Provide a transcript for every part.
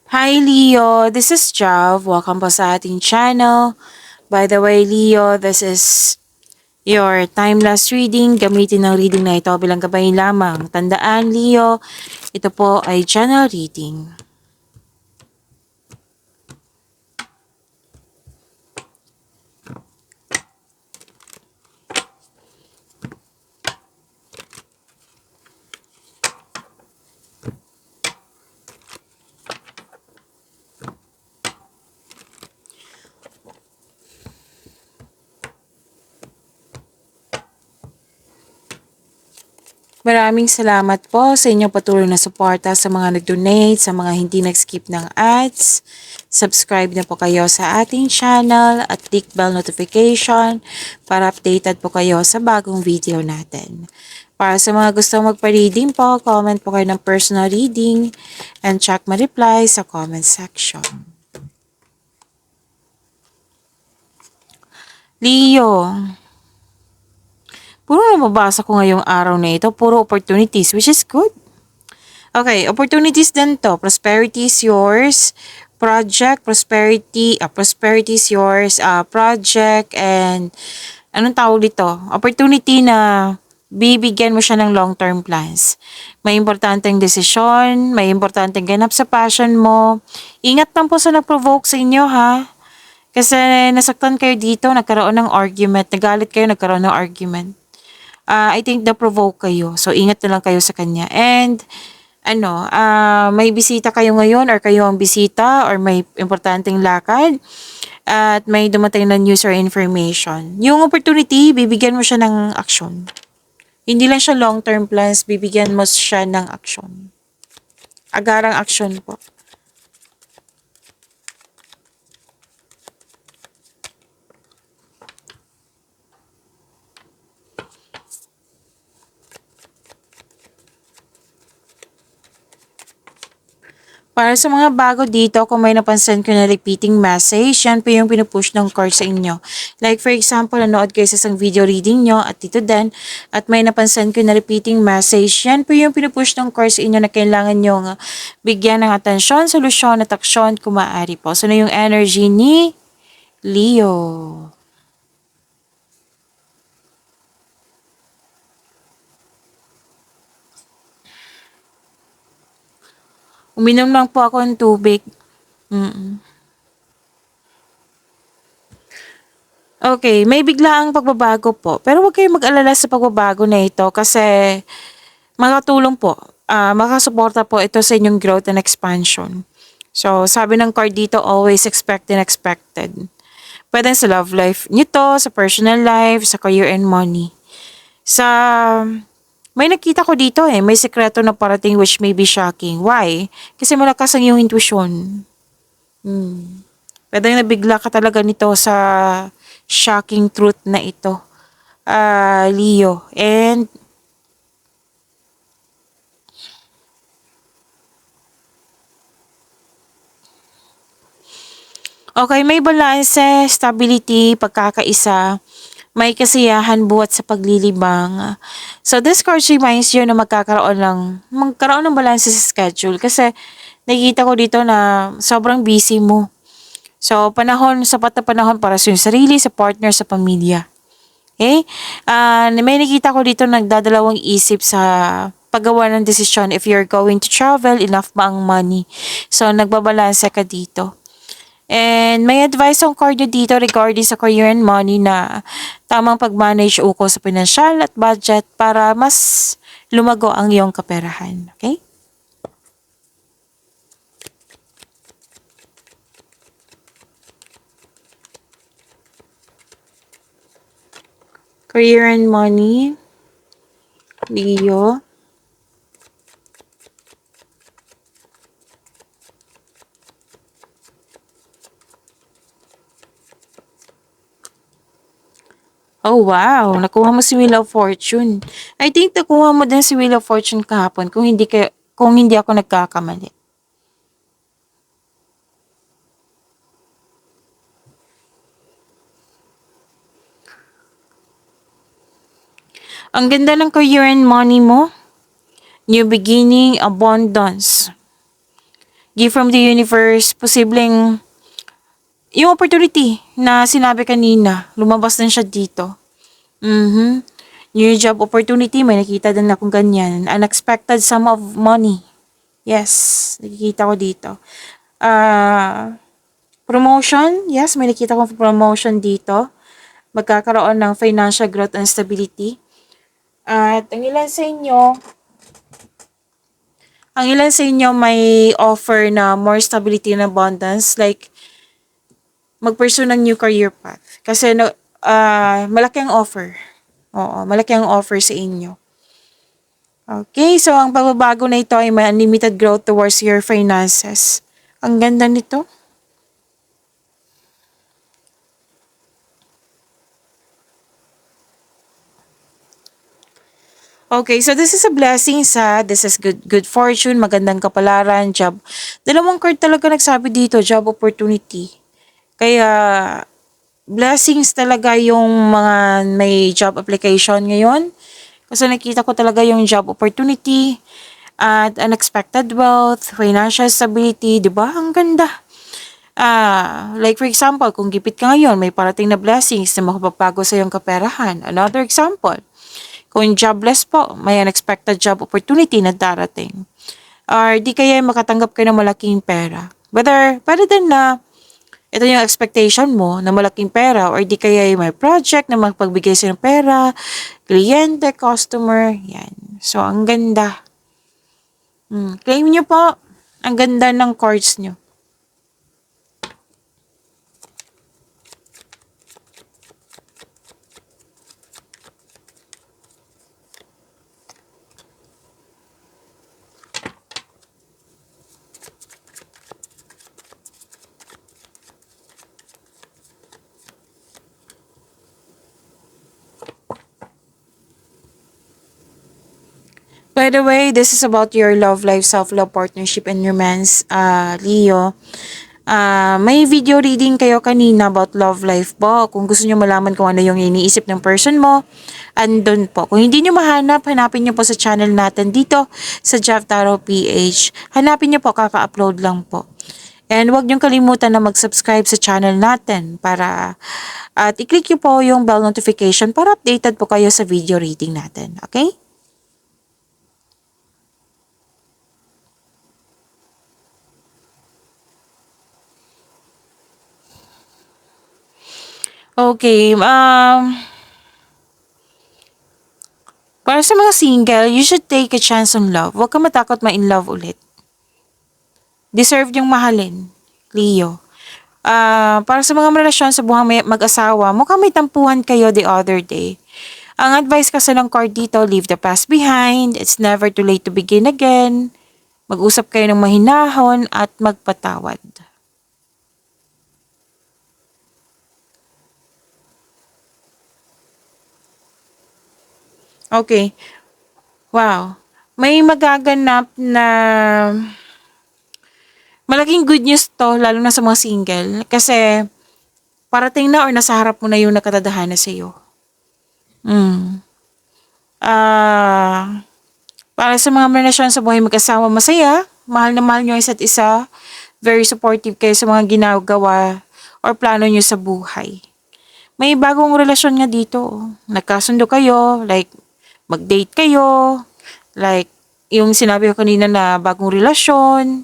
Hi Leo, this is Jav. Welcome po sa ating channel. By the way Leo, this is your timeless reading. Gamitin ang reading na ito bilang gabay lamang. Tandaan Leo, ito po ay channel reading. Maraming salamat po sa inyong patuloy na suporta sa mga nag-donate, sa mga hindi nag-skip ng ads. Subscribe na po kayo sa ating channel at click bell notification para updated po kayo sa bagong video natin. Para sa mga gustong magpa-reading po, comment po kayo ng personal reading and check my reply sa comment section. Leo, puro nababasa ko ngayong araw na ito, puro opportunities, which is good. Okay, opportunities din to. Prosperity is yours. Prosperity is yours. Project, and anong tawag dito? Opportunity na bibigyan mo siya ng long-term plans. May importanteng desisyon, may importanteng ganap sa passion mo. Ingat lang po sa nag-provoke sa inyo, ha? Kasi nasaktan kayo dito, nagkaroon ng argument, nagalit kayo, nagkaroon ng argument. I think na-provoke kayo. So, ingat na lang kayo sa kanya. And, may bisita kayo ngayon or kayo ang bisita or may importanteng lakad at may dumating na news or information. Yung opportunity, bibigyan mo siya ng action. Hindi lang siya long-term plans, bibigyan mo siya ng action. Agarang action po. Para sa mga bago dito, kung may napansin ko na repeating message, yan po yung pinupush ng card sa inyo. Like for example, nanood kayo sa isang video reading nyo at dito din, at may napansin ko na repeating message, yan po yung pinupush ng card sa inyo na kailangan nyo bigyan ng atensyon, solusyon at aksyon kung maaari po. So na yung energy ni Leo. Uminom lang po ako ng tubig. Mm-mm. Okay, may biglaang pagbabago po. Pero huwag kayong mag-alala sa pagbabago na ito kasi makatulong po. Makasuporta po ito sa inyong growth and expansion. So, sabi ng card dito, always expect and expected. Pwede sa love life nito, sa personal life, sa career and money. Sa, may nakita ko dito may sekreto na parating which may be shocking. Why? Kasi malakas ang iyong intuition. Pwede nabigla ka talaga nito sa shocking truth na ito. Leo. And, okay, may balanse, stability, pagkakaisa, may kasiyahan buhat sa paglilibang. So this card reminds you na magkaroon ng balanse sa schedule kasi nakikita ko dito na sobrang busy mo. So sapat na panahon para sa iyong sarili, sa partner, sa pamilya. Okay? May nakita ko dito nagdadalawang isip sa paggawa ng desisyon if you're going to travel, enough ba ang money. So nagbabalanse ka dito. And may advice ang card nyo dito regarding sa career and money na tamang pag-manage ukol sa pinansyal at budget para mas lumago ang iyong kaperahan. Okay? Career and money, Leo. Oh wow, nakuha mo si Wheel of Fortune. I think nakuha mo din si Wheel of Fortune kahapon kung hindi ako nagkakamali. Ang ganda ng career and money mo. New beginning, abundance. gift from the universe, posibleng yung opportunity na sinabi kanina, lumabas din siya dito. Mhm. New job opportunity, may nakita din akong ganyan. Unexpected sum of money. Yes, nakikita ko dito. Promotion, yes, may nakita kong promotion dito. Magkakaroon ng financial growth and stability. At ang ilan sa inyo may offer na more stability and abundance, like mag-pursue ng new career path. Kasi malaki ang offer. Oo, malaki ang offer sa inyo. Okay, so ang pagbabago na ito ay may unlimited growth towards your finances. Ang ganda nito. Okay, so this is a blessing this is good fortune, magandang kapalaran, job. Dalawang card talaga nagsabi dito, job opportunity. Kaya blessings talaga yung mga may job application ngayon. Kasi nakita ko talaga yung job opportunity at unexpected wealth, financial stability, 'di ba? Ang ganda. Like for example, kung gipit ka ngayon, may parating na blessings na makapapago sa iyong kaperahan. Another example, kung jobless po, may unexpected job opportunity na darating. Or di kaya makatanggap ka ng malaking pera. Whether, pwede din na ito yung expectation mo na malaking pera or di kaya may project na magpagbigay sa ng pera, kliyente, customer, yan. So, ang ganda. Claim nyo po. Ang ganda ng cards nyo. By the way, this is about your love life, self-love, partnership, and romance, Leo. May video reading kayo kanina about love life po. Kung gusto nyo malaman kung ano yung iniisip ng person mo, andun po. Kung hindi nyo mahanap, hanapin nyo po sa channel natin dito sa Jav Tarot PH. Hanapin nyo po, kaka-upload lang po. And huwag niyong kalimutan na mag-subscribe sa channel natin at i-click nyo po yung bell notification para updated po kayo sa video reading natin. Okay? Okay, para sa mga single, you should take a chance on love. Huwag ka matakot ma-in love ulit. Deserve yung mahalin, Leo. Para sa mga relasyon sa buhang mag-asawa, mukhang may tampuhan kayo the other day. Ang advice kasi ng card dito, leave the past behind. It's never too late to begin again. Mag-usap kayo ng mahinahon at magpatawad. Okay. Wow. May magaganap na malaking good news to, lalo na sa mga single. Kasi parating na or nasa harap mo na yung nakatadhana sa iyo. Ah, para sa mga relasyon sa buhay mag-asawa, masaya, mahal na mahal nyo isa't isa, very supportive kayo sa mga ginagawa or plano nyo sa buhay. May bagong relasyon nga dito. Nagkasundo kayo, like mag-date kayo, like yung sinabi ko kanina na bagong relasyon,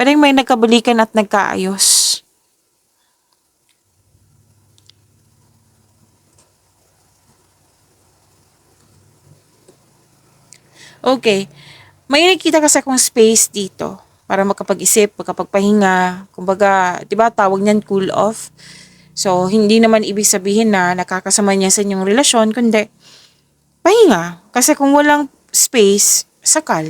pwedeng may nagkabalikan at nagkaayos. Okay. May nakita kasi akong space dito para makapag-isip, makapagpahinga. Kumbaga, 'di ba, tawag niyan cool off. So, hindi naman ibig sabihin na nakakasama niya sa inyong relasyon, kundi pahinga. Kasi kung walang space, sakal.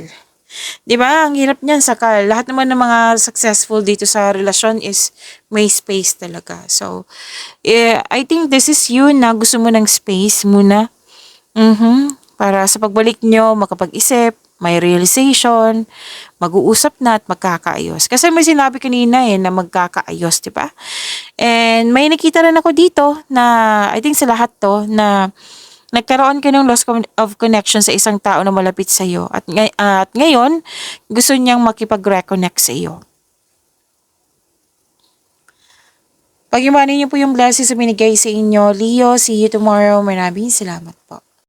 'Di ba? Ang hirap niyan, sakal. Lahat naman ng mga successful dito sa relasyon is may space talaga. So, I think this is you na gusto mo ng space muna. Para sa pagbalik nyo, makapag-isip, may realization, mag-uusap na at magkakaayos. Kasi may sinabi kanina na magkakaayos, di ba? And may nakita rin ako dito na, I think sa lahat to, na nagkaroon ka ng loss of connection sa isang tao na malapit sa iyo. At ngayon, gusto niyang makipag-reconnect sa iyo. Pag-iwanan niyo po yung blessings na binigay sa inyo. Leo, see you tomorrow. Maraming salamat po.